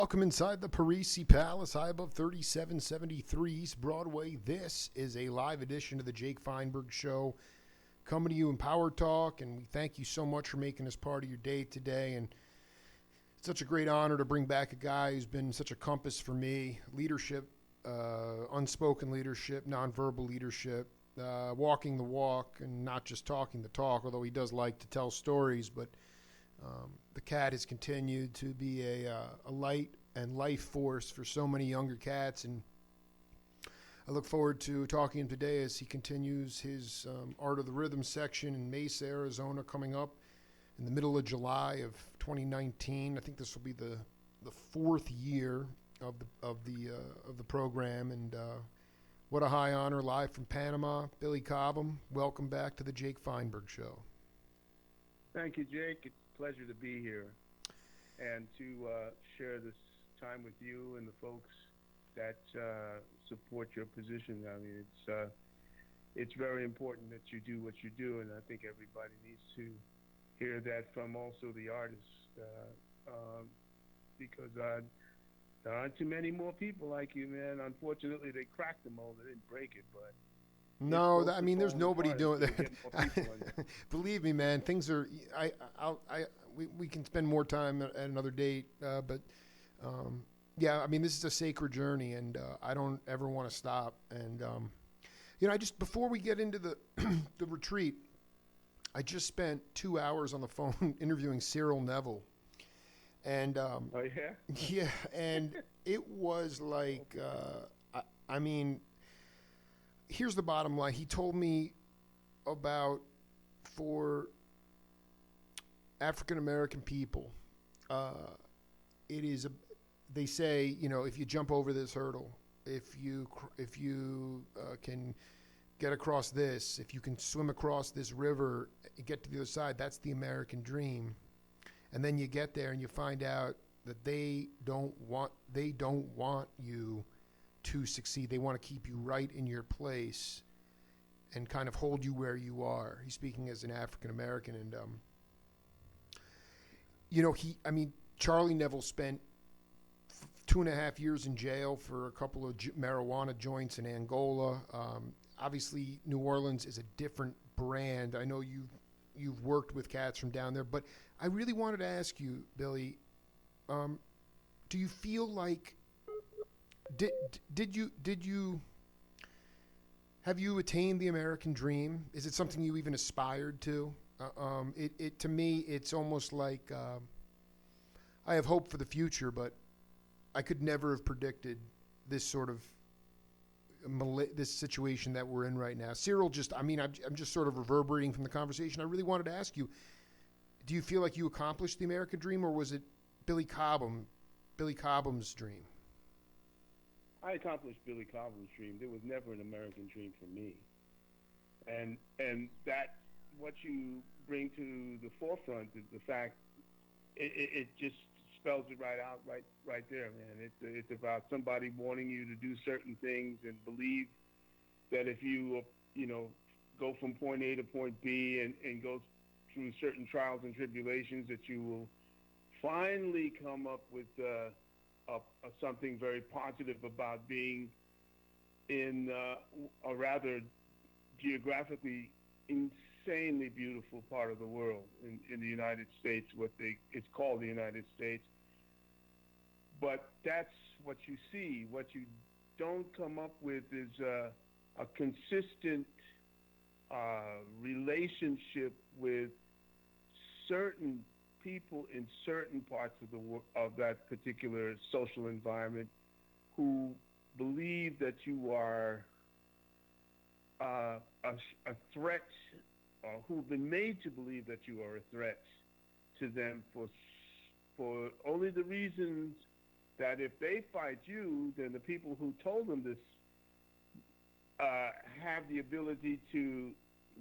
Welcome inside the Parisi Palace, high above 3773 East Broadway. This is a live edition of the Jake Feinberg Show, coming to you in Power Talk, and we thank you so much for making us part of your day today. And it's such a great honor to bring back a guy who's been such a compass for me. Leadership, unspoken leadership, nonverbal leadership, walking the walk and not just talking the talk, although he does like to tell stories, but the cat has continued to be a light and life force for so many younger cats, and I look forward to talking to him today as he continues his Art of the Rhythm section in Mesa, Arizona, coming up in the middle of July of 2019. I think this will be the fourth year of the program, and what a high honor, live from Panama. Billy Cobham, welcome back to the Jake Feinberg Show. Thank you, Jake. It's a pleasure to be here and to share this time with you and the folks that support your position. I mean, it's very important that you do what you do, and I think everybody needs to hear that from also the artists, because there aren't too many more people like you, man. Unfortunately, they cracked the mold. They didn't break it, but no, I mean, there's nobody doing that. Believe me, man. Things are. We can spend more time at another date, but yeah, I mean, this is a sacred journey, and I don't ever want to stop. And I just, before we get into the the retreat, I just spent 2 hours on the phone interviewing Cyril Neville, and oh yeah, yeah, and it was like, I mean. Here's the bottom line. He told me about, for African American people, they say, if you jump over this hurdle, if you can get across this, if you can swim across this river and get to the other side, that's the American dream. And then you get there and you find out that they don't want you to succeed. They want to keep you right in your place and kind of hold you where you are. He's speaking as an African American, and Charlie Neville spent 2.5 years in jail for a couple of marijuana joints in Angola. Obviously, New Orleans is a different brand. I know you've worked with cats from down there, but I really wanted to ask you, Billy, do you feel like have you attained the American dream? Is it something you even aspired to? To me, it's almost like I have hope for the future, but I could never have predicted this sort of this situation that we're in right now. Cyril, I'm just sort of reverberating from the conversation. I really wanted to ask you, do you feel like you accomplished the American dream, or was it Billy Cobham's dream? I accomplished Billy Cobham's dream. There was never an American dream for me, and that what you bring to the forefront is the fact it just spells it right out, right there, man. It's about somebody wanting you to do certain things and believe that if you go from point A to point B and go through certain trials and tribulations, that you will finally come up with something very positive about being in a rather geographically insanely beautiful part of the world in the United States. It's called the United States, but that's what you see. What you don't come up with is a consistent relationship with certain people in certain parts of that particular social environment who believe that you are a threat, or who've been made to believe that you are a threat to them for only the reasons that if they fight you, then the people who told them this have the ability to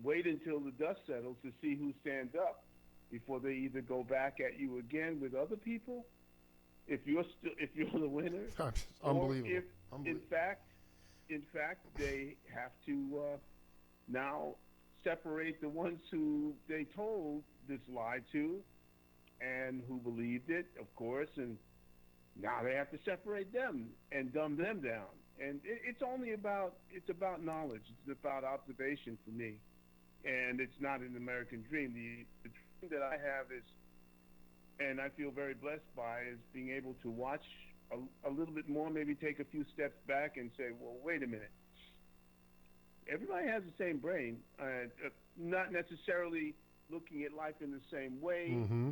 wait until the dust settles to see who stands up before they either go back at you again with other people, if you're the winner, unbelievable. Or if in fact they have to now separate the ones who they told this lie to and who believed it, of course, and Now they have to separate them and dumb them down. And it's about knowledge. It's about observation for me. And it's not an American dream. The dream that I have is, and I feel very blessed by, is being able to watch a little bit more, maybe take a few steps back and say, well, wait a minute. Everybody has the same brain, not necessarily looking at life in the same way, Mm-hmm.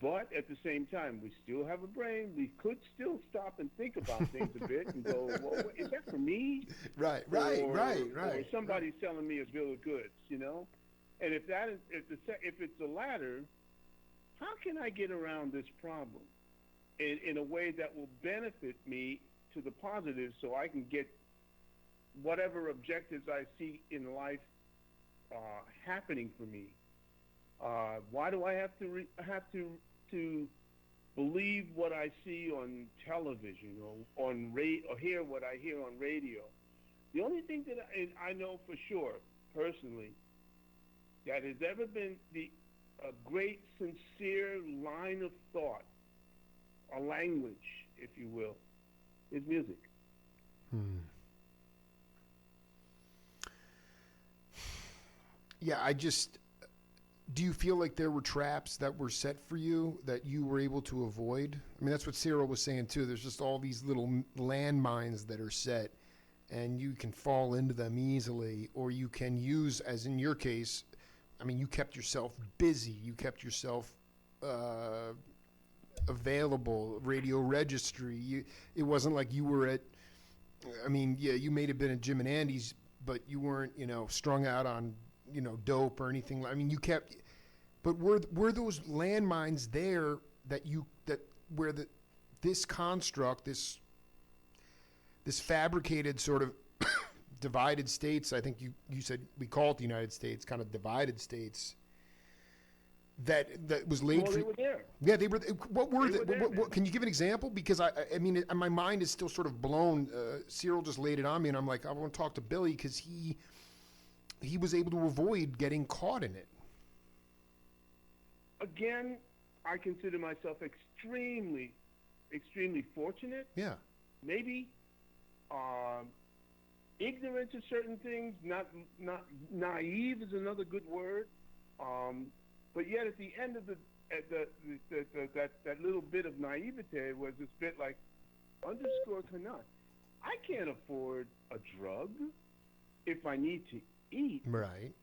but at the same time, we still have a brain. We could still stop and think about things a bit and go, well, is that for me? Right. Or somebody's selling me a bill of goods, you know? And if it's the latter, how can I get around this problem in a way that will benefit me to the positive, so I can get whatever objectives I see in life happening for me? Why do I have to believe what I see on television or or hear what I hear on radio? The only thing that I know for sure personally that has ever been a great sincere line of thought, a language, if you will, is music. Yeah, do you feel like there were traps that were set for you that you were able to avoid? I mean, that's what Cyril was saying too. There's just all these little landmines that are set, and you can fall into them easily, or you can use, as in your case, I mean, you kept yourself busy. You kept yourself available, radio registry. It wasn't like you were at, I mean, yeah, you may have been at Jim and Andy's, but you weren't, strung out on, dope or anything. I mean, you kept, but were those landmines there this construct, this fabricated sort of divided states, I think you said we call it the United States, kind of divided states, that was laid Well, for. they were there. Yeah, they were. What were They they? were there, What, can you give an example? Because I mean, my mind is still sort of blown. Cyril just laid it on me, and I'm like, I want to talk to Billy because he was able to avoid getting caught in it. Again, I consider myself extremely, extremely fortunate. Yeah. Maybe ignorant to certain things, not naive is another good word. But yet, at the end of that little bit of naivete was this bit like, underscore cannot. I can't afford a drug if I need to eat. Right.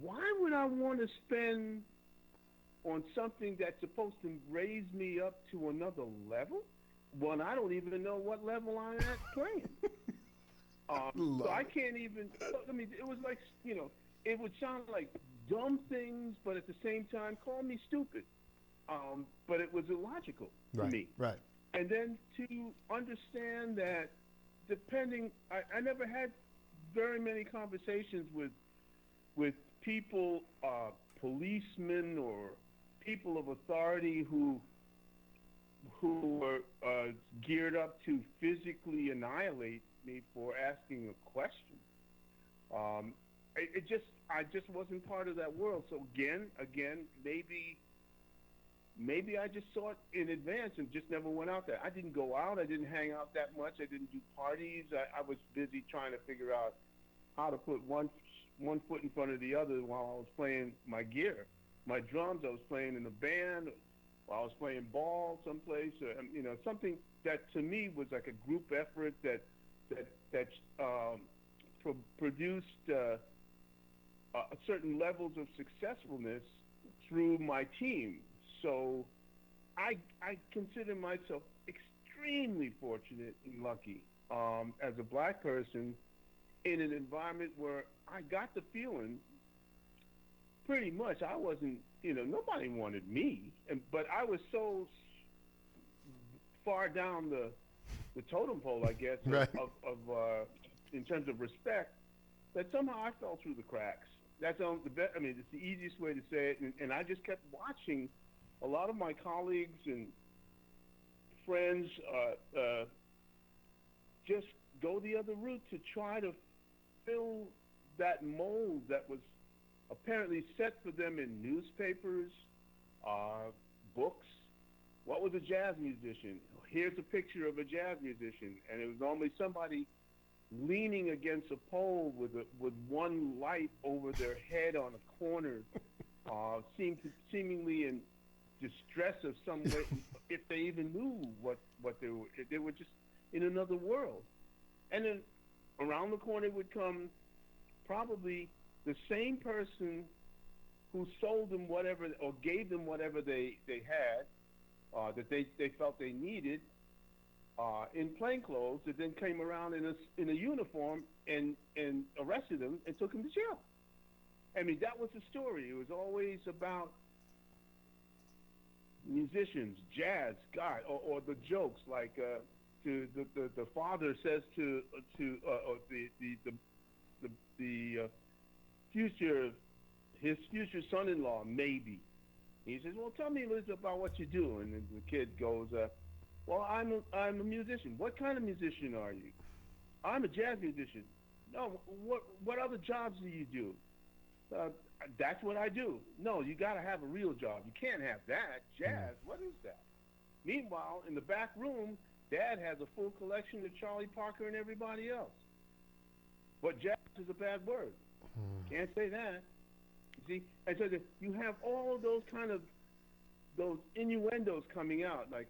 Why would I want to spend on something that's supposed to raise me up to another level when I don't even know what level I'm at playing? So I can't even. I mean, it was like, it would sound like dumb things, but at the same time, call me stupid. But it was illogical to me. Right. And then to understand that, I never had very many conversations with people, policemen or people of authority who were geared up to physically annihilate me for asking a question. I just wasn't part of that world. So again, maybe I just saw it in advance and just never went out there. I didn't go out. I didn't hang out that much. I didn't do parties. I was busy trying to figure out how to put one foot in front of the other while I was playing my gear. My drums, I was playing in a band, while I was playing ball someplace, something that to me was like a group effort that produced certain levels of successfulness through my team. So I consider myself extremely fortunate and lucky as a black person in an environment where I got the feeling pretty much I wasn't, nobody wanted me, but I was so far down the totem pole, I guess, right. of in terms of respect, that somehow I fell through the cracks. That's it's the easiest way to say it, and I just kept watching a lot of my colleagues and friends just go the other route to try to fill that mold that was apparently set for them in newspapers, books. What was a jazz musician? Here's a picture of a jazz musician, and it was normally somebody leaning against a pole with one light over their head on a corner, seemingly in distress of some way, if they even knew what they were. They were just in another world. And then around the corner would come probably the same person who sold them whatever or gave them whatever they had that they felt they needed in plain clothes, that then came around in a uniform and arrested them and took them to jail. I mean, that was the story. It was always about musicians, jazz, God, or the jokes like the father says to the future son-in-law, maybe. He says, well, tell me a little about what you do. And the kid goes, well, I'm a musician. What kind of musician are you? I'm a jazz musician. No, what other jobs do you do? That's what I do. No, you got to have a real job. You can't have that. Jazz, what is that? Meanwhile, in the back room, Dad has a full collection of Charlie Parker and everybody else. But jazz is a bad word. Can't say that. See, and so you have all of those kind of those innuendos coming out, like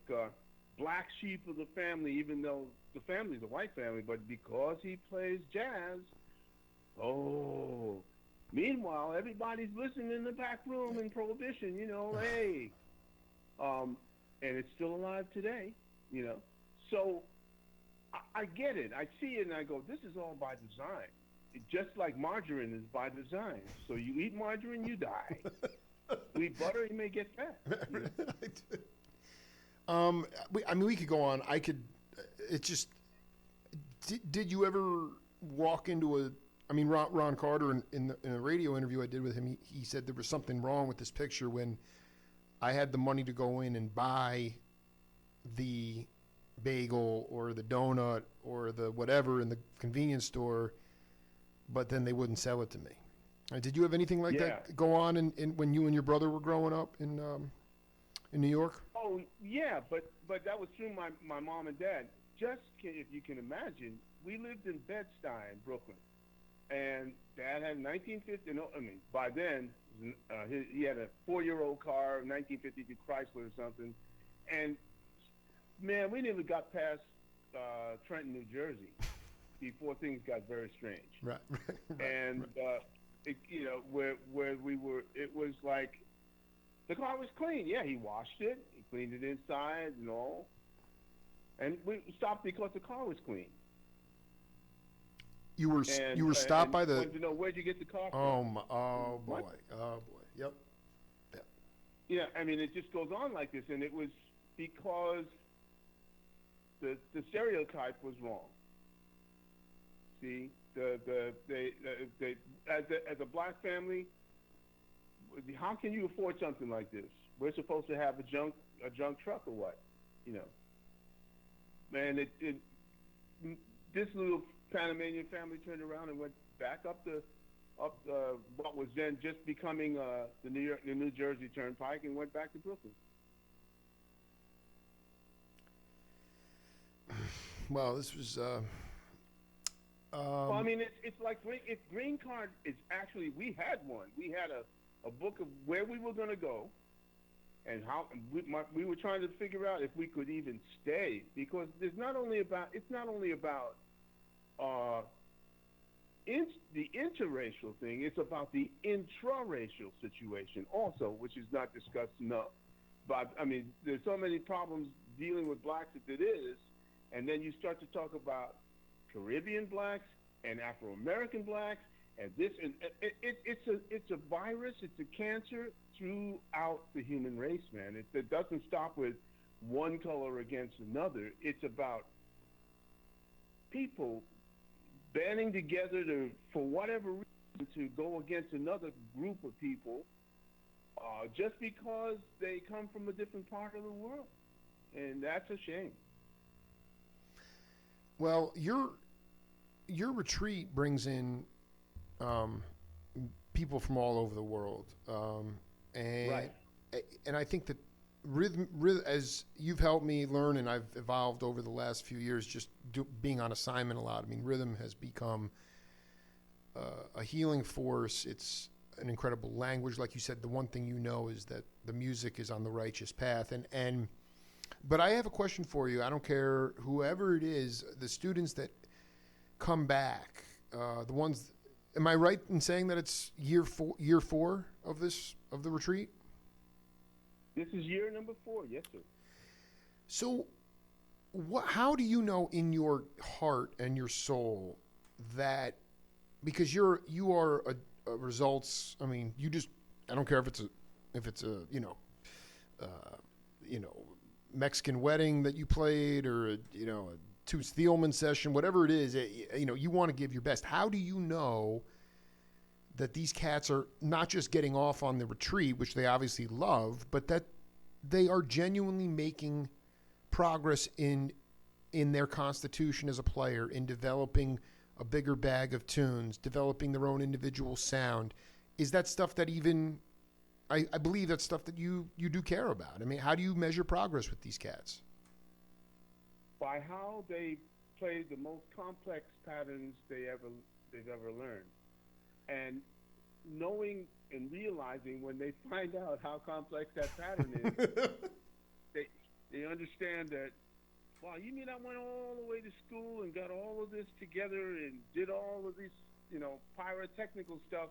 black sheep of the family, even though the family's a white family, but because he plays jazz, oh. Meanwhile, everybody's listening in the back room in Prohibition, hey. And it's still alive today, So I get it. I see it and I go, this is all by design. Just like margarine is by design. So you eat margarine, you die. You eat butter, you may get fat. We could go on. Did you ever walk into Ron Carter in a radio interview I did with him, he said there was something wrong with this picture when I had the money to go in and buy the bagel or the donut or the whatever in the convenience store, but then they wouldn't sell it to me. Did you have anything like that go on in when you and your brother were growing up in New York? Oh, yeah, but that was through my mom and dad. Just if you can imagine, we lived in Bed-Stuy, Brooklyn. And Dad had a 1950, by then, he had a 4-year-old car, 1952 Chrysler or something. And, man, we never got past Trenton, New Jersey before things got very strange. Right. And, where we were, it was like, the car was clean. Yeah, he washed it. He cleaned it inside and all. And we stopped because the car was clean. You were stopped by the. Wanted to know where'd you get the car from? Oh boy. Yep. Yeah, it just goes on like this, and it was because the stereotype was wrong. See, as a black family, how can you afford something like this? We're supposed to have a junk truck or what? Man, this little Panamanian family turned around and went back up what was then just becoming the New Jersey Turnpike and went back to Brooklyn. Well, this was. It's like if green card is actually, we had one. We had a book of where we were going to go, and how we were trying to figure out if we could even stay, because it's not only about the interracial thing, it's about the intraracial situation also, which is not discussed enough. But there's so many problems dealing with blacks that it is, and then you start to talk about Caribbean blacks and Afro-American blacks, and this, and it's a virus, it's a cancer throughout the human race, man. It doesn't stop with one color against another. It's about people banding together for whatever reason, to go against another group of people, just because they come from a different part of the world, and that's a shame. Well, your retreat brings in people from all over the world, and right. And I think that rhythm, as you've helped me learn, and I've evolved over the last few years, just being on assignment a lot. I mean, rhythm has become a healing force. It's an incredible language. Like you said, the one thing you know is that the music is on the righteous path. But I have a question for you. I don't care whoever it is, the students that come back, the ones. Am I right in saying that it's year four of the retreat? This is year number 4. Yes, sir. So, how do you know in your heart and your soul that, because you are a results. I mean, I don't care if it's a Mexican wedding that you played, or a Toots Thielman session, whatever it is, you want to give your best. How do you know that these cats are not just getting off on the retreat, which they obviously love, but that they are genuinely making progress in their constitution as a player, in developing a bigger bag of tunes, developing their own individual sound? Is that stuff that even, I believe that's stuff that you do care about. I mean, how do you measure progress with these cats? By how they play the most complex patterns they've ever learned. And knowing and realizing when they find out how complex that pattern is, they understand that, wow, you mean I went all the way to school and got all of this together and did all of this, pyrotechnical stuff.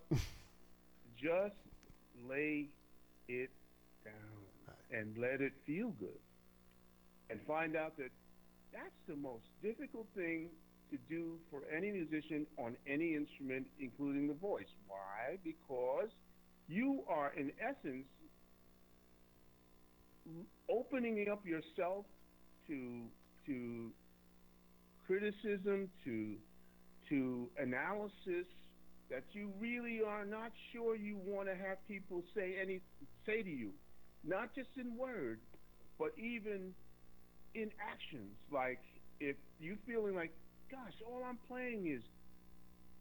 Just lay it down and let it feel good. And find out that that's the most difficult thing to do for any musician on any instrument, including the voice. Why? Because you are, in essence, opening up yourself to criticism, to analysis that you really are not sure you want to have people say to you, not just in word, but even in actions. Like if you feeling like, gosh, all I'm playing is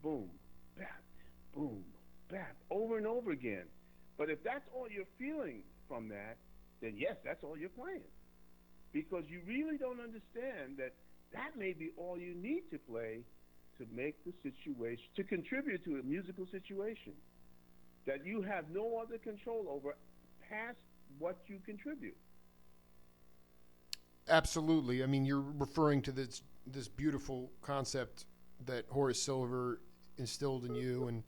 boom, bap, over and over again. But if that's all you're feeling from that, then yes, that's all you're playing. Because you really don't understand that may be all you need to play to make the situation, to contribute to a musical situation that you have no other control over past what you contribute. Absolutely. I mean, you're referring to this beautiful concept that Horace Silver instilled in you, and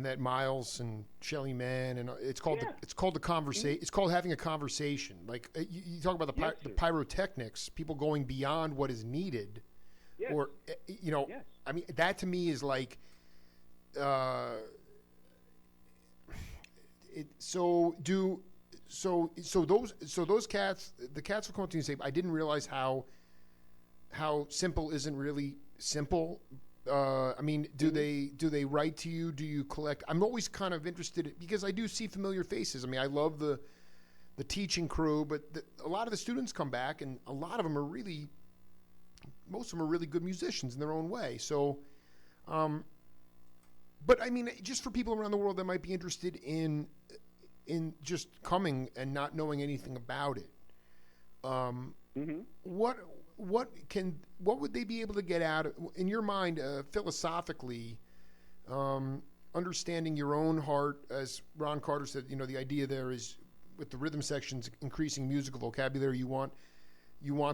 that Miles and Shelley Mann, and it's called the conversation. It's called having a conversation. Like you talk about the pyrotechnics, people going beyond what is needed, or I mean, that to me is like, So those cats, the cats will come up to you and say, I didn't realize how simple isn't really simple. I mean, do they write to you? Do you collect? I'm always kind of interested because I do see familiar faces. I mean, I love the teaching crew, but a lot of the students come back, and a lot of them are most of them are really good musicians in their own way. So, but I mean, just for people around the world that might be interested in just coming and not knowing anything about it, what would they be able to get out of, in your mind, philosophically, understanding your own heart? As Ron Carter said, the idea there is with the rhythm sections, increasing musical vocabulary. You want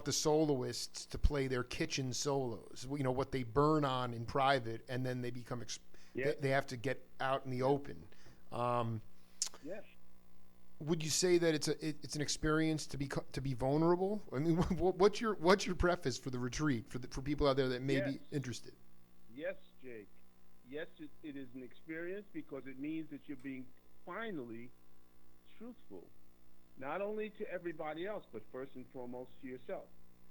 the soloists to play their kitchen solos, what they burn on in private, and then they become they have to get out in the open. Yes. Would you say that it's an experience to be vulnerable? I mean, what's your preface for the retreat for people out there that may be interested? Yes, Jake. Yes, it is an experience because it means that you're being finally truthful, not only to everybody else, but first and foremost to yourself.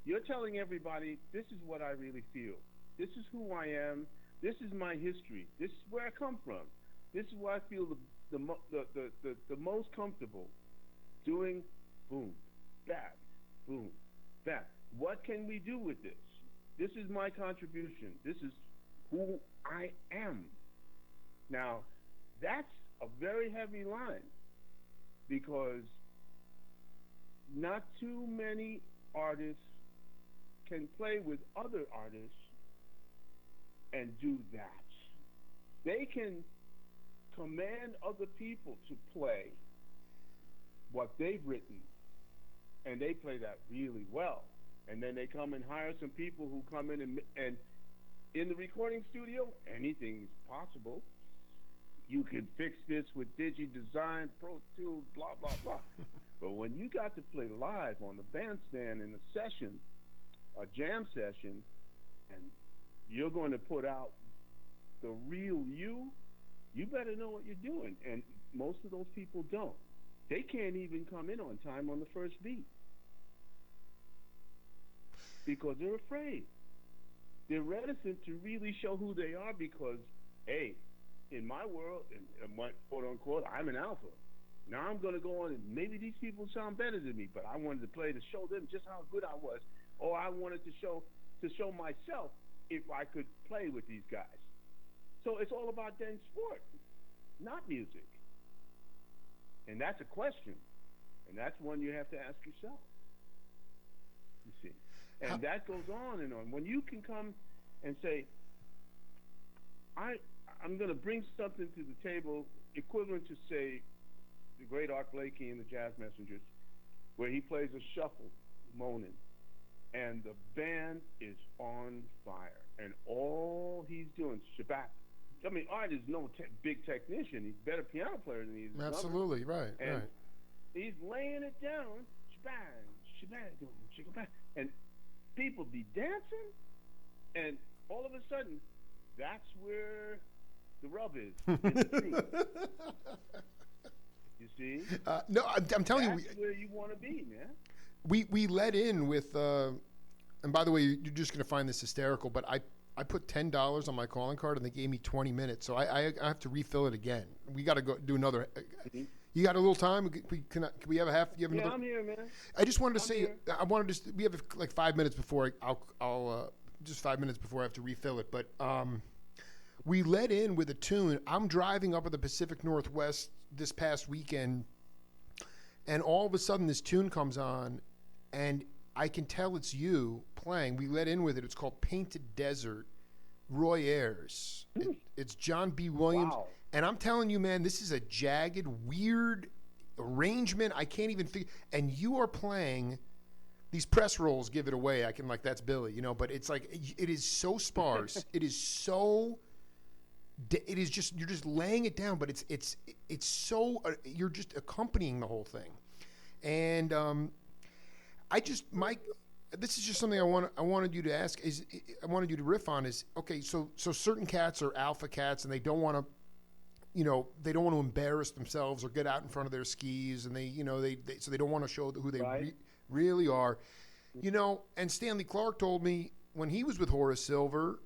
You're telling everybody, this is what I really feel. This is who I am. This is my history. This is where I come from. This is where I feel the most comfortable doing boom, bap, boom, bap. What can we do with this? This is my contribution. This is who I am. Now, that's a very heavy line because not too many artists can play with other artists and do that. They can command other people to play what they've written, and they play that really well. And then they come and hire some people who come in and in the recording studio, anything's possible. You can fix this with Digi-Design, Pro Tools, blah, blah, blah. But when you got to play live on the bandstand in a session, a jam session, and you're going to put out the real you, you better know what you're doing. And most of those people don't. They can't even come in on time on the first beat because they're afraid. They're reticent to really show who they are because, hey, in my world, and what, quote unquote, I'm an alpha. Now I'm going to go on and maybe these people sound better than me, but I wanted to play to show them just how good I was, or I wanted to show myself if I could play with these guys. So it's all about then sport, not music. And that's a question, and that's one you have to ask yourself. You see, and that goes on and on. When you can come and say, I'm going to bring something to the table equivalent to, say, the great Art Blakey and the Jazz Messengers, where he plays a shuffle, moaning, and the band is on fire, and all he's doing, shabbat. I mean, Art is no big technician. He's a better piano player than he is. Absolutely, right, and right. He's laying it down, shabbat, shabbat, and people be dancing, and all of a sudden, that's where the rub is in the truth. You see? No, I'm telling you. That's where you want to be, man. We let in with, and by the way, you're just going to find this hysterical, but I put $10 on my calling card and they gave me 20 minutes, so I have to refill it again. We got to go do another. Mm-hmm. You got a little time? Can we have a half? You have another? I'm here, man. I just wanted to say, here. I wanted to. We have like 5 minutes before I'll just 5 minutes before I have to refill it, but we let in with a tune. I'm driving up at the Pacific Northwest this past weekend, and all of a sudden this tune comes on, and I can tell it's you playing. We let in with it. It's called Painted Desert, Roy Ayers. It's John B. Williams. Wow. And I'm telling you, man, this is a jagged, weird arrangement. I can't even figure. And you are playing. These press rolls give it away. I can, like, that's Billy, you know. But it's like, it is so sparse. It is so. It is just, you're just laying it down. But it's so, you're just accompanying the whole thing. And Mike, this is just something I wanted you to ask. I wanted you to riff on. Is okay. So certain cats are alpha cats, and they don't want to. They don't want to embarrass themselves or get out in front of their skis, and so they don't want to show who they really are. And Stanley Clarke told me when he was with Horace Silver,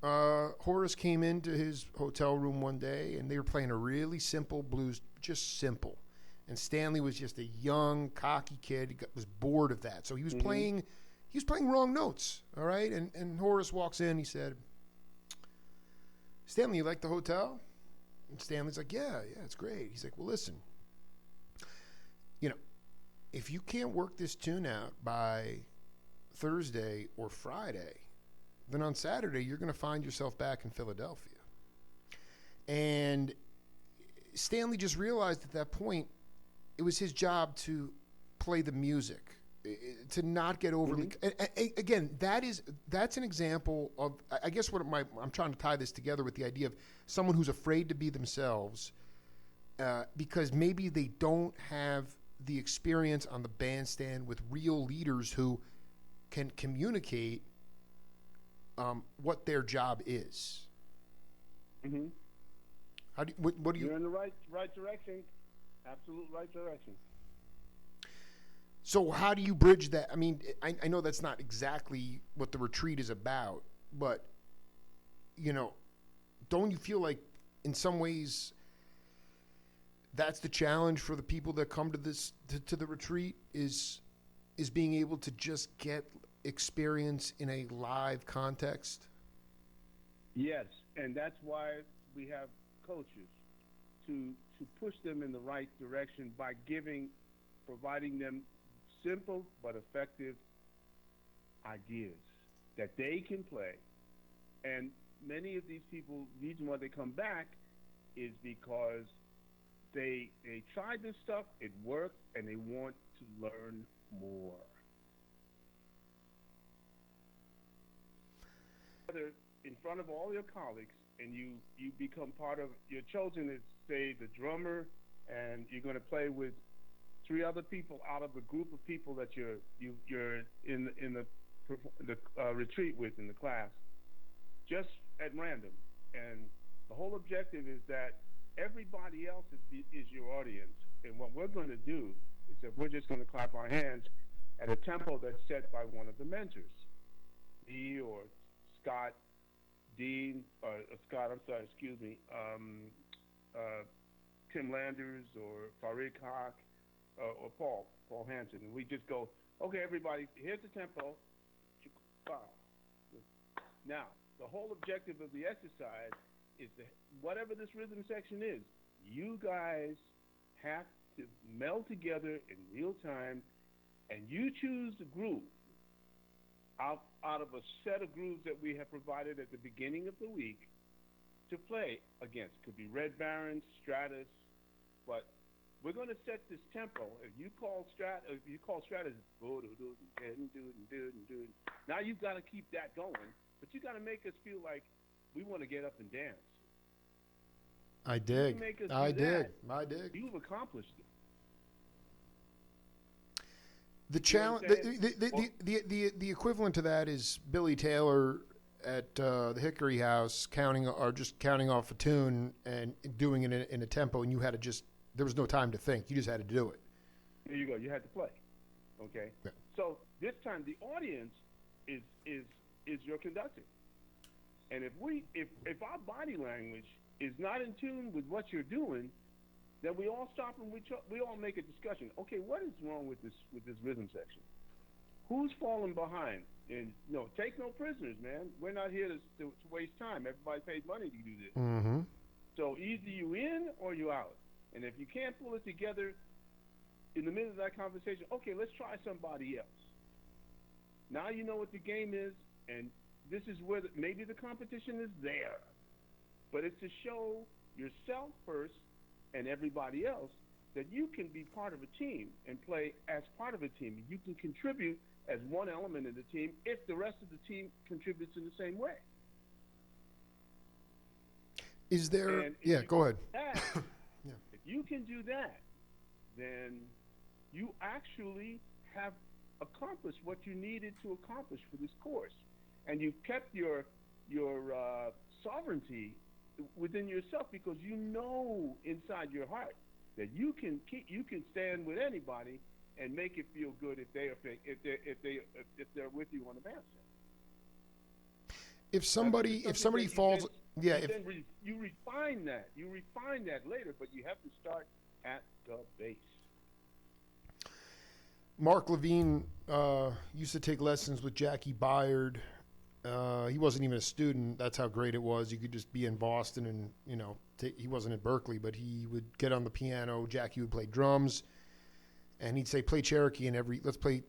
Horace came into his hotel room one day, and they were playing a really simple blues, just simple. And Stanley was just a young, cocky kid. He was bored of that, so he was playing wrong notes. All right, and Horace walks in. He said, "Stanley, you like the hotel?" And Stanley's like, yeah, it's great. He's like, well, listen, if you can't work this tune out by Thursday or Friday, then on Saturday you're going to find yourself back in Philadelphia. And Stanley just realized at that point it was his job to play the music, to not get overly. Again, that's an example of, I guess I'm trying to tie this together with the idea of someone who's afraid to be themselves because maybe they don't have the experience on the bandstand with real leaders who can communicate what their job is. Mm-hmm. What do you? You're in the right direction. Absolute right direction. So how do you bridge that? I mean, I know that's not exactly what the retreat is about, but, don't you feel like in some ways that's the challenge for the people that come to to the retreat is being able to just get experience in a live context? Yes, and that's why we have coaches to push them in the right direction by providing them simple but effective ideas that they can play. And many of these people, the reason why they come back is because they tried this stuff, it worked, and they want to learn more. In front of all your colleagues, and you become part of, you're chosen as, say, the drummer, and you're going to play with three other people out of the group of people that you're in the retreat with in the class, just at random. And the whole objective is that everybody else is your audience. And what we're going to do is that we're just going to clap our hands at a tempo that's set by one of the mentors, me or Scott, Dean, Scott, I'm sorry, excuse me, Tim Landers or Farid Haq or Paul Hansen. And we just go, okay, everybody, here's the tempo. Now, the whole objective of the exercise is that whatever this rhythm section is, you guys have to meld together in real time, and you choose the groove out of a set of grooves that we have provided at the beginning of the week to play against. Could be Red Baron, Stratus, but we're going to set this tempo. If you call Stratus, now you've got to keep that going, but you got to make us feel like we want to get up and dance. I dig. I dig. You've accomplished it. The challenge, the equivalent to that is Billy Taylor at the Hickory House counting off a tune and doing it in a tempo, and you had to there was no time to think. You just had to do it. There you go. You had to play. Okay. Yeah. So this time the audience is your conductor, and if our body language is not in tune with what you're doing, then we all stop and we all make a discussion. Okay, what is wrong with this rhythm section? Who's falling behind? And take no prisoners, man. We're not here to waste time. Everybody pays money to do this. Mm-hmm. So either you in or you out. And if you can't pull it together in the middle of that conversation, okay, let's try somebody else. Now you know what the game is, and this is where maybe the competition is there. But it's to show yourself first and everybody else that you can be part of a team and play as part of a team. You can contribute as one element of the team if the rest of the team contributes in the same way. Is there... Yeah, go ahead. If you can do that, then you actually have accomplished what you needed to accomplish for this course. And you've kept your sovereignty within yourself, because you know inside your heart that you can stand with anybody and make it feel good if they're with you on the bandstand. If somebody falls, you refine that later, but you have to start at the base. Mark Levine used to take lessons with Jackie Byard. He wasn't even a student. That's how great it was. You could just be in Boston and, he wasn't at Berkeley, but he would get on the piano. Jackie would play drums, and he'd say, let's play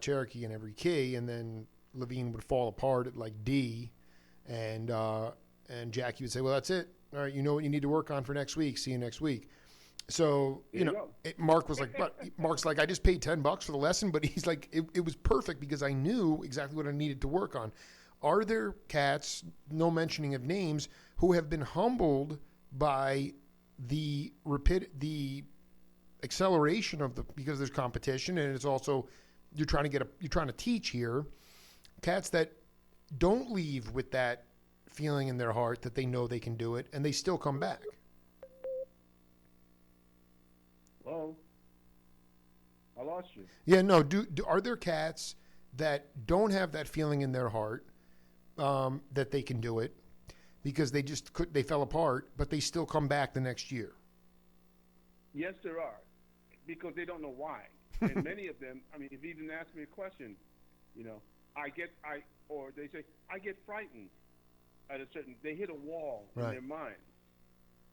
Cherokee in every key. And then Levine would fall apart at like D, and Jackie would say, well, that's it. All right, you know what you need to work on for next week. See you next week. So, Mark was like, but Mark's like, I just paid $10 for the lesson, but he's like, it was perfect because I knew exactly what I needed to work on. Are there cats, no mentioning of names, who have been humbled by the acceleration because there's competition, and it's also you're trying to teach here, cats that don't leave with that feeling in their heart that they know they can do it, and they still come back? Hello? I lost you. Yeah, no. Are there cats that don't have that feeling in their heart that they can do it because they fell apart, but they still come back the next year? Yes, there are, because they don't know why. And many of them, if you even ask me a question, or they say, I get frightened at they hit a wall in their mind,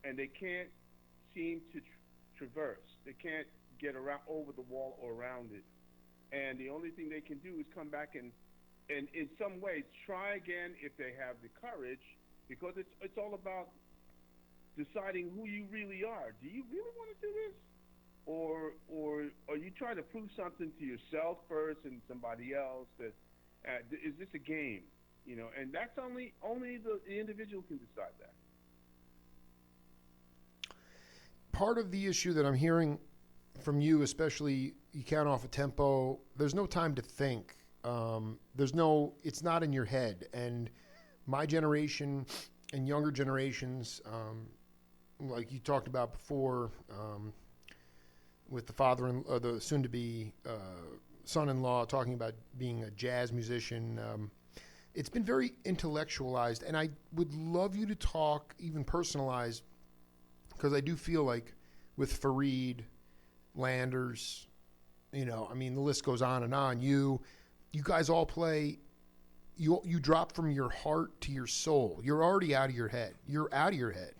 and they can't seem to traverse. They can't get over the wall or around it. and the only thing they can do is come back and in some ways try again if they have the courage, because it's all about deciding who you really are. Do you really want to do this, or are you trying to prove something to yourself first and somebody else? That is this a game? And that's only the individual can decide that. Part of the issue that I'm hearing from you, especially you count off a tempo, there's no time to think. It's not in your head. And my generation and younger generations, like you talked about before, with the the soon-to-be son-in-law talking about being a jazz musician, it's been very intellectualized. And I would love you to talk, even personalized, because I do feel like with Fareed, Landers, the list goes on and on. You guys all play. You drop from your heart to your soul. You're already out of your head. You're out of your head,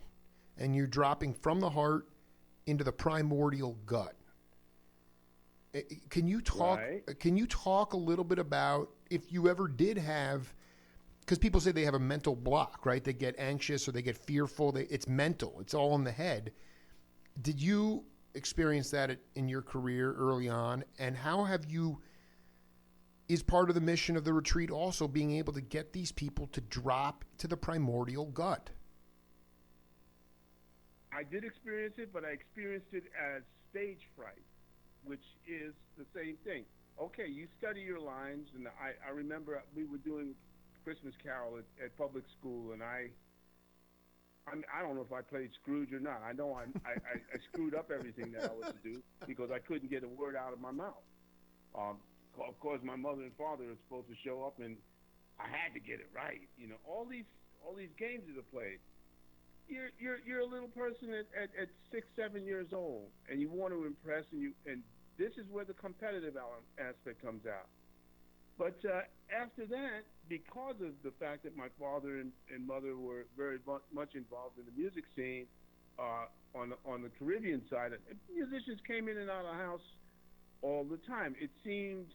and you're dropping from the heart into the primordial gut. Can you talk? Right. Can you talk a little bit about if you ever did have? Because people say they have a mental block, right? They get anxious or they get fearful. It's mental. It's all in the head. Did you experience that in your career early on? And how have you, is part of the mission of the retreat also being able to get these people to drop to the primordial gut? I did experience it, but I experienced it as stage fright, which is the same thing. Okay, you study your lines, and I remember we were doing Christmas Carol at public school, and I don't know if I played Scrooge or not. I know I screwed up everything that I was to do because I couldn't get a word out of my mouth. Of course, my mother and father were supposed to show up, and I had to get it right. All these games that are played. You're a little person at 6, 7 years old, and you want to impress, and this is where the competitive aspect comes out. But after that, because of the fact that my father and mother were very much involved in the music scene on the Caribbean side, musicians came in and out of the house all the time. It seemed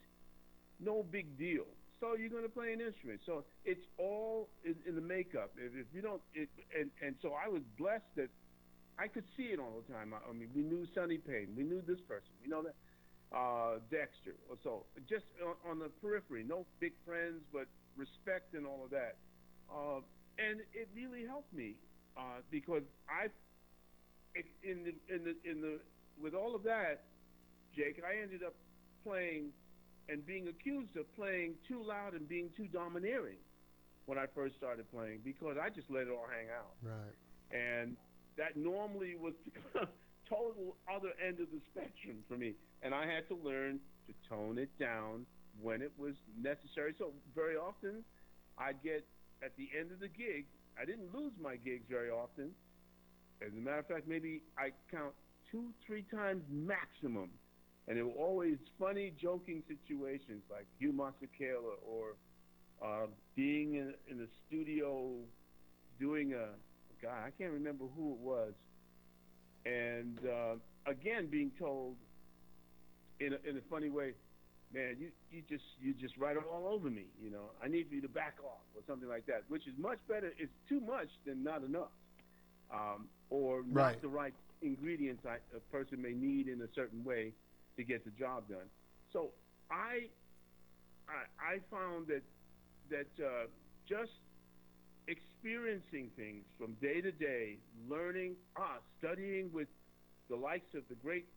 no big deal. So you're going to play an instrument. So it's all in the makeup. If you don't, and so I was blessed that I could see it all the time. I mean, we knew Sonny Payne. We knew this person. We know that. Dexter. So just on the periphery, no big friends, but respect and all of that. And it really helped me because with all of that, Jake, I ended up playing and being accused of playing too loud and being too domineering when I first started playing because I just let it all hang out. Right. And that normally was the total other end of the spectrum for me. And I had to learn to tone it down when it was necessary. So very often I'd get at the end of the gig, I didn't lose my gigs very often. As a matter of fact, maybe I count 2, 3 times maximum. And it were always funny, joking situations like Hugh Masekela or being in the studio doing I can't remember who it was. And again, being told in a funny way, man, you just write it all over me. I need you to back off or something like that, which is much better. It's too much than not enough, or not right. The right ingredients a person may need in a certain way to get the job done. So I found that just experiencing things from day to day, learning, studying with the likes of the great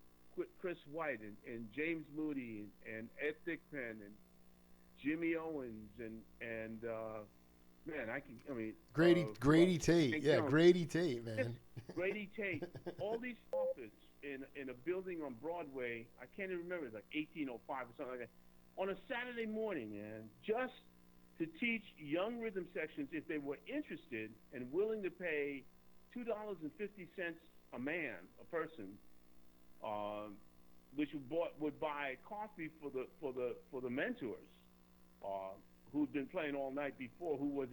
Chris White and James Moody and Ed Thigpen and Jimmy Owens and Grady Tate. Yeah, Grady Tate, man. Grady Tate. All these authors in a building on Broadway. I can't even remember. It's like 1805 or something like that. On a Saturday morning, man, just to teach young rhythm sections if they were interested and willing to pay $2.50 a man, a person, which would buy coffee for the mentors who'd been playing all night before, who was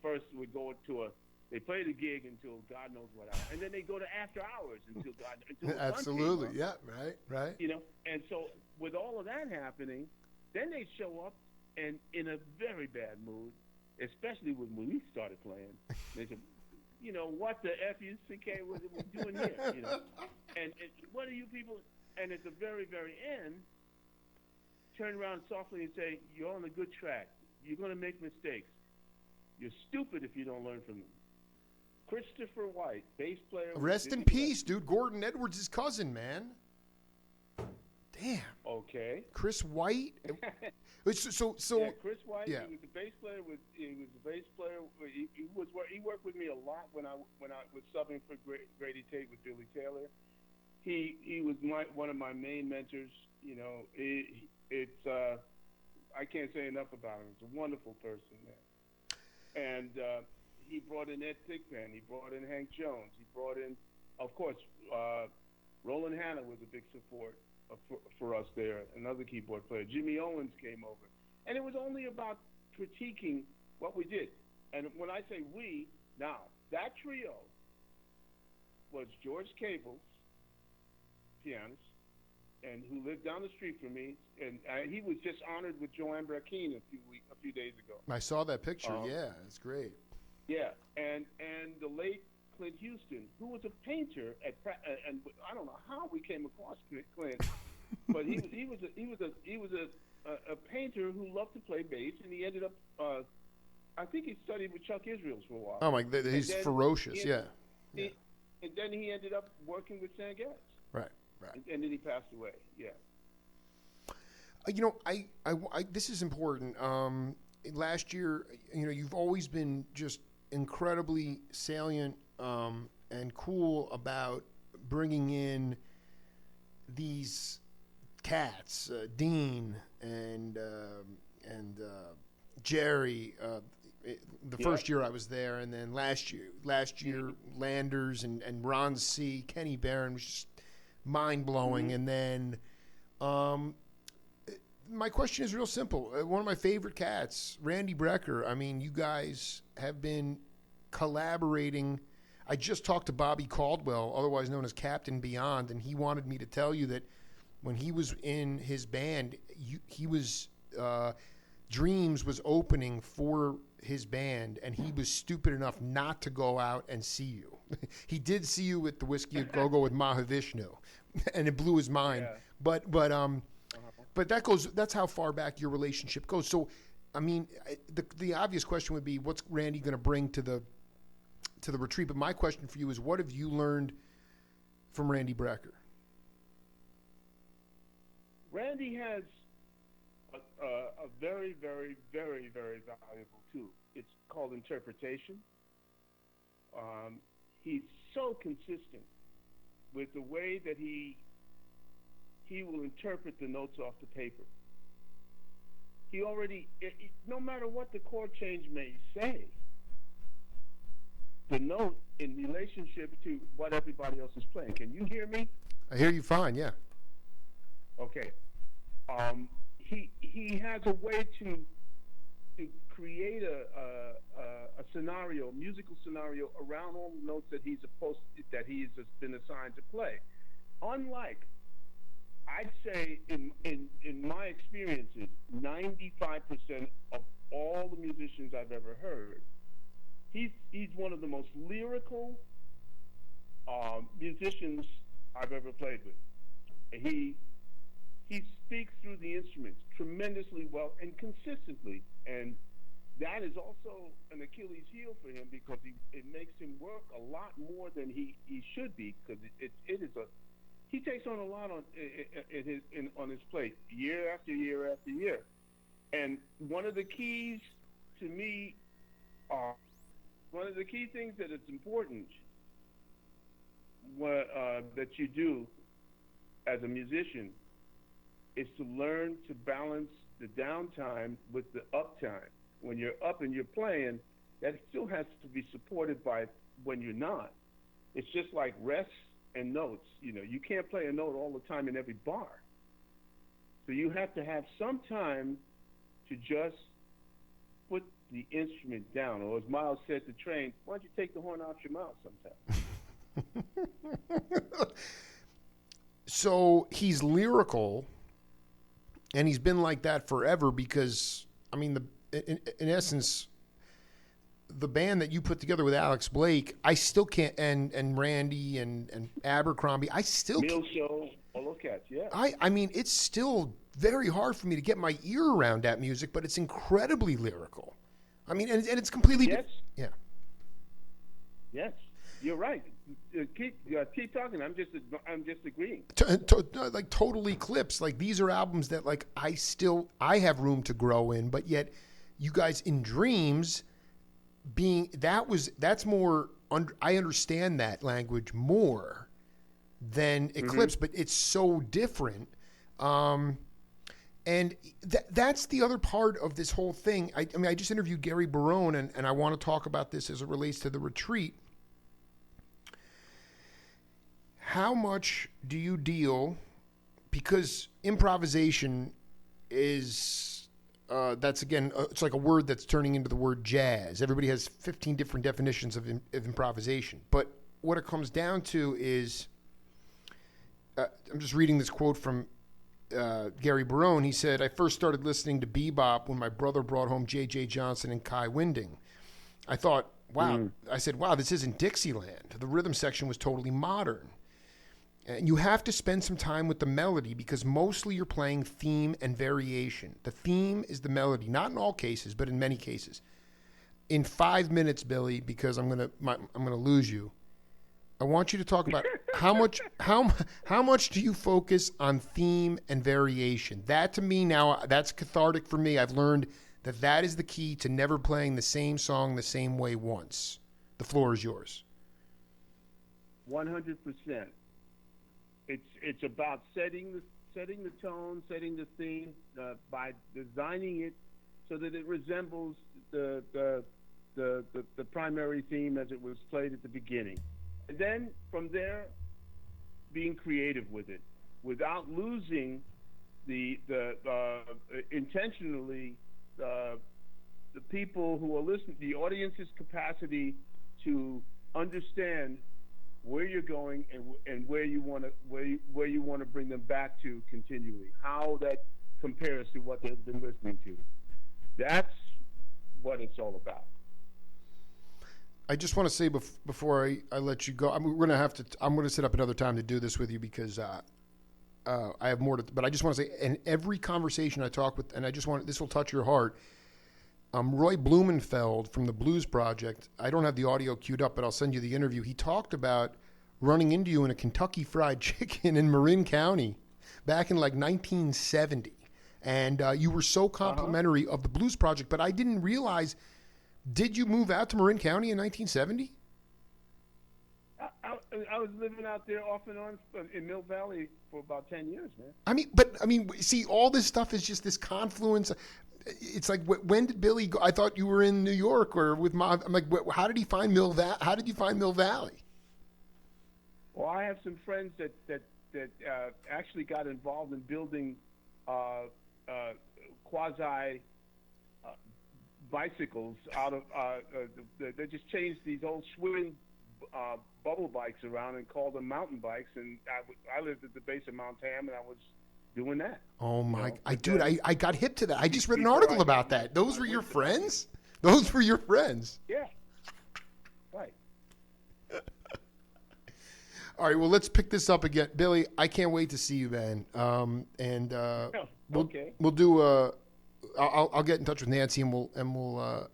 first would go to They play the gig until God knows what hour, and then they go to after hours until the sun Absolutely, came yeah, up, right. you know. And so with all of that happening, then they show up and in a very bad mood, especially when we started playing. They said, you know, what the F-U-C-K was it we doing here, you know? And what are you people? And at the very, very end, turn around softly and say, you're on a good track. You're going to make mistakes. You're stupid if you don't learn from them. Christopher White, bass player. Rest in peace, dude. Gordon Edwards' cousin, man. Damn. Okay. Chris White. So. Yeah, Chris White. Yeah. He was the bass player. He worked with me a lot when I was subbing for Grady Tate with Billy Taylor. He was one of my main mentors. You know, I can't say enough about him. He's a wonderful person, man. And he brought in Ed Thigpen. He brought in Hank Jones. He brought in, of course, Roland Hanna was a big support for us there, another keyboard player. Jimmy Owens came over. And it was only about critiquing what we did. And when I say we, now, that trio was George Cable's pianist, and who lived down the street from me, and he was just honored with Joanne Brackeen a few days ago. I saw that picture. Yeah, it's great. Yeah, and the late Clint Houston, who was a painter and I don't know how we came across Clint, but he was a painter who loved to play bass, and he ended up I think he studied with Chuck Israels for a while. Oh my, he's ferocious. And then he ended up working with Stan Getz. Right. And then he passed away. Yeah. You know, I this is important. Last year, you know, you've always been just incredibly salient and cool about bringing in these cats, Dean and Jerry. The first year I was there, and then last year Landers and Ron C. Kenny Barron was just mind blowing. And then my question is real simple. One of my favorite cats, Randy Brecker. I mean, you guys have been collaborating. I just talked to Bobby Caldwell, otherwise known as Captain Beyond, and he wanted me to tell you that when he was in his band, he was Dreams was opening for his band, and he was stupid enough not to go out and see you. He did see you at the Whiskey a Go-Go with Mahavishnu, and it blew his mind. Yeah. But that's how far back your relationship goes. So, I mean, the obvious question would be, what's Randy going to bring to the retreat? But my question for you is, what have you learned from Randy Brecker? Randy has a very, very, very, very valuable tool. It's called interpretation. He's so consistent with the way that he will interpret the notes off the paper. He already, no matter what the chord change may say, the note in relationship to what everybody else is playing. Can you hear me? I hear you fine, yeah. Okay. He has a way to create a scenario, musical scenario around all the notes that he's been assigned to play. Unlike, I'd say in my experiences, 95% of all the musicians I've ever heard, he's one of the most lyrical musicians I've ever played with. He speaks through the instruments tremendously well and consistently, and that is also an Achilles heel for him because it makes him work a lot more than he should be, because he takes on a lot on his plate year after year after year. And one of the keys to me, one of the key things that it's important that you do as a musician is to learn to balance the downtime with the uptime. When you're up and you're playing, that still has to be supported by when you're not. It's just like rests and notes. You know, you can't play a note all the time in every bar. So you have to have some time to just the instrument down. Or as Miles said to Train, why don't you take the horn out your mouth sometime? So he's lyrical, and he's been like that forever because, I mean, in essence, the band that you put together with Alex Blake, I still can't, and Randy and Abercrombie, I still Meal Show, all those cats, yeah. I mean, it's still very hard for me to get my ear around that music, but it's incredibly lyrical. I mean, and it's completely Yes. yeah. Yes, you're right. Keep talking. I'm just agreeing. Like Total Eclipse, like these are albums that like I have room to grow in, but yet you guys in Dreams that's more I understand that language more than Eclipse, but it's so different. And that's the other part of this whole thing. I mean, I just interviewed Gary Barone, and I want to talk about this as it relates to the retreat. How much do you deal, because improvisation is, that's again, it's like a word that's turning into the word jazz. Everybody has 15 different definitions of improvisation. But what it comes down to is, I'm just reading this quote from Gary Barone. He said, I first started listening to bebop when my brother brought home J.J. Johnson and Kai Winding. I thought, wow, I said, wow, this isn't Dixieland. The rhythm section was totally modern. And you have to spend some time with the melody because mostly you're playing theme and variation. The theme is the melody, not in all cases, but in many cases. In 5 minutes, Billy, because I'm gonna lose you. I want you to talk about how much do you focus on theme and variation? That to me now, that's cathartic for me. I've learned that is the key to never playing the same song the same way once. The floor is yours. 100%. It's about setting the tone, setting the theme by designing it so that it resembles the primary theme as it was played at the beginning. And then from there, being creative with it, without losing the intentionally the people who are listening, the audience's capacity to understand where you're going and where you want to bring them back to continually. How that compares to what they've been listening to. That's what it's all about. I just want to say before I let you go, I'm going to set up another time to do this with you because I have more to. But I just want to say, in every conversation I talk with, and this will touch your heart. Roy Blumenfeld from the Blues Project. I don't have the audio queued up, but I'll send you the interview. He talked about running into you in a Kentucky Fried Chicken in Marin County back in like 1970, and you were so complimentary of the Blues Project. But I didn't realize. Did you move out to Marin County in 1970? I was living out there off and on in Mill Valley for about 10 years, man. I mean, see, all this stuff is just this confluence. It's like, when did Billy go? I thought you were in New York or with Mom. I'm like, how did he find Mill Valley? How did you find Mill Valley? Well, I have some friends that actually got involved in building quasi bicycles out of they just changed these old swing bubble bikes around and called them mountain bikes, and I lived at the base of Mount Tam and I was doing that. Oh my, I got hip to that. I just read an article about that. Those were your friends? Those were your friends? Yeah. Right. All right, well, let's pick this up again. Billy, I can't wait to see you, man. We'll do I'll get in touch with Nancy and we'll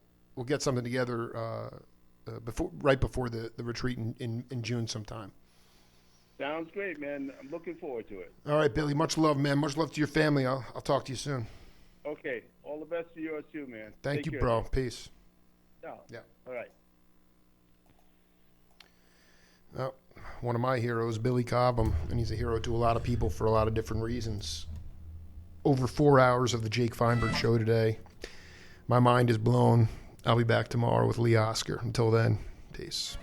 get something together right before the retreat in June sometime. Sounds great, man. I'm looking forward to it. All right, Billy. Much love, man. Much love to your family. I'll talk to you soon. Okay. All the best to yours too, man. Thank Take you, care, bro. man. Peace. Yeah. All right. Well, one of my heroes, Billy Cobham, and he's a hero to a lot of people for a lot of different reasons. Over 4 hours of the Jake Feinberg Show today. My mind is blown. I'll be back tomorrow with Lee Oscar. Until then, peace.